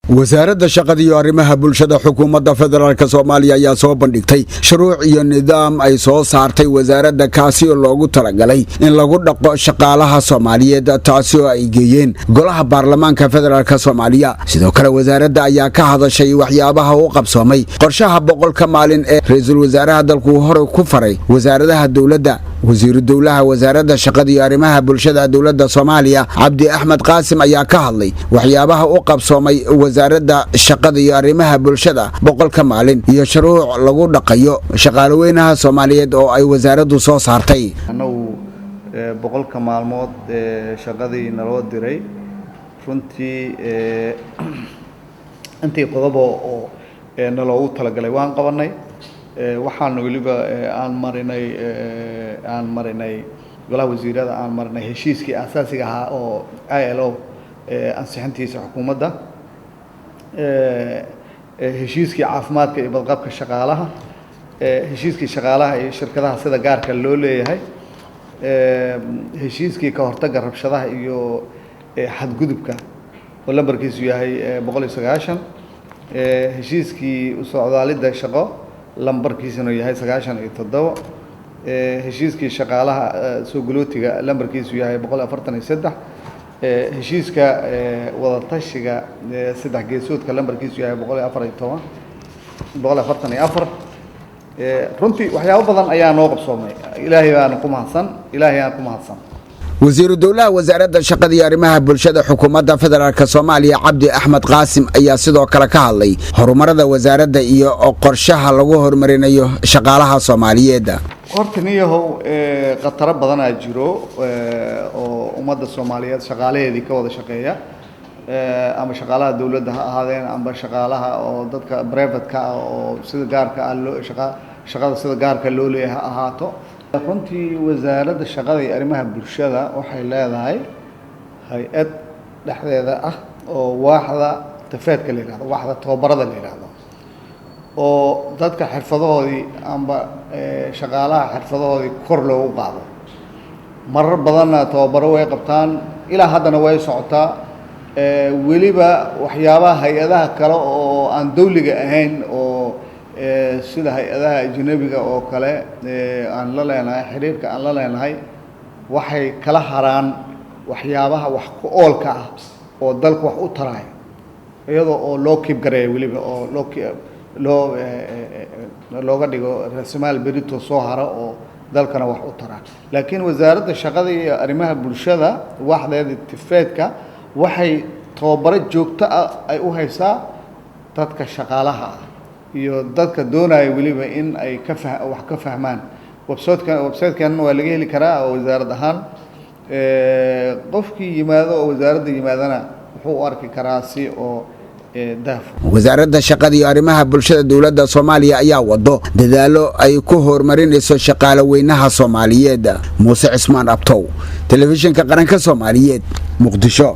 wasaaradda shaqada iyo arrimaha bulshada xukuumadda federaalka Soomaaliya ayaa soo bandhigtay shuruuc iyo nidaam ay soo saartay wasaaradda kaasi oo loogu talagalay in lagu dhaqo shaqaalaha Soomaaliyeed taasi oo ay geeyeen golaha baarlamaanka federaalka Soomaaliya sidoo kale wasaaradda ayaa ka hadashay waxyaabaha uu qabsoomay qorshaha 100 maalin ee ra'iisul wasaaraha dalku hore ku faray wasaaradaha dawladda wasiiru dawlaha wasaaradda shaqada iyo arrimaha bulshada dawladda Soomaaliya Cabdi Axmed Qaasim ayaa ka hadlay waxyaabaha uu qabsoomay wasaaradda shaqada iyo arrimaha bulshada 100 maalin iyo shuruuc lagu dhaqayo shaqaaleynaha Soomaaliyeed oo ay wasaaraddu soo saartay anagu 100 maalmood shaqadii naloo diray runtii intii qodobo oo naloo talagalay waan qabanay waxaan waliba aan marinay golaha wasiirada aan marinay heshiiskii asaasiga ahaa oo ILO ansixintiisa xukuumadda heshiiskii caafimaadka iyo badqabka shaqaalaha heshiiskii shaqaalaha iyo shirkadaha sida gaarka loo leeyahay heshiiskii ka hortagga rabshadaha iyo xadgudubka oo lambarkiisu yahay 190 heshiiskii u socdaalida shaqo lambarkiisuna yahay 97 heshiiskii shaqaalaha soo galootiga lambarkiisu yahay 143 heshiiska wada tashiga saddex geesoodka lambarkiisu yahay 144 runtii waxyaabo badan ayaa noo qabsoomay ilaahay baan ku mahadsan wasiiru dawlaha wasaaradda shaqada iyo arrimaha bulshada xukuumadda federaalka Soomaaliya Cabdi Axmed Qaasim ayaa sidoo kale ka hadlay horumarada wasaaradda iyo qorshaha lagu horumarinayo shaqaalaha Soomaaliyeed hortaniyahow qataro badan ay jiro oo ummadda Soomaaliyeed shaqaalaheedii ka wada shaqeeya ama shaqaalaha dawladda ha ahaadeen ama shaqaalaha oo dadka private ka oo sida gaarka ah loo shaqada sida gaarka loo leeyahay ahaato runtii wasaaradda shaqada iyo arrimaha bulshada waxay leedahay hay'ad dhexdeeda ah oo waaxda tafeedka la yiraahdo waaxda tababarada la yiraahdo oo dadka xirfadoodii amba shaqaalaha xirfadoodii kor loogu qaado marar badan tababaro way qabtaan ilaa haddana way socotaa waliba waxyaabaha hay'adaha kale oo aan dawliga ahayn oo sida hay'adaha ajnabiga oo kale aan la leenahay xiriirka aan la leenahay waxay kala haraan waxyaabaha wax ku oolka ah oo dalka wax u taray iyadoo oo loo kiib gareeyo waliba oo looga dhigo rasmaal berito soo haro oo dalkana wax u taraa laakiin wasaaradda shaqada iyo arrimaha bulshada waxdeeda tifeedka waxay tababaro joogto ah ay u haysaa dadka shaqaalaha iyo dadka doonaya waliba in ay wax ka fahmaan website-kan waa laga heli karaa oo wasaarad ahaan qofkii yimaado oo wasaaradda yimaadana wuxuu u arki karaa si oo wasaaradda shaqada iyo arrimaha bulshada dawladda Soomaaliya ayaa wado dadaalo ay ku horumarinayso shaqaaleynaha Soomaaliyeed Muuse Cismaan Abtow telefishinka qaranka Soomaaliyeed Muqdisho.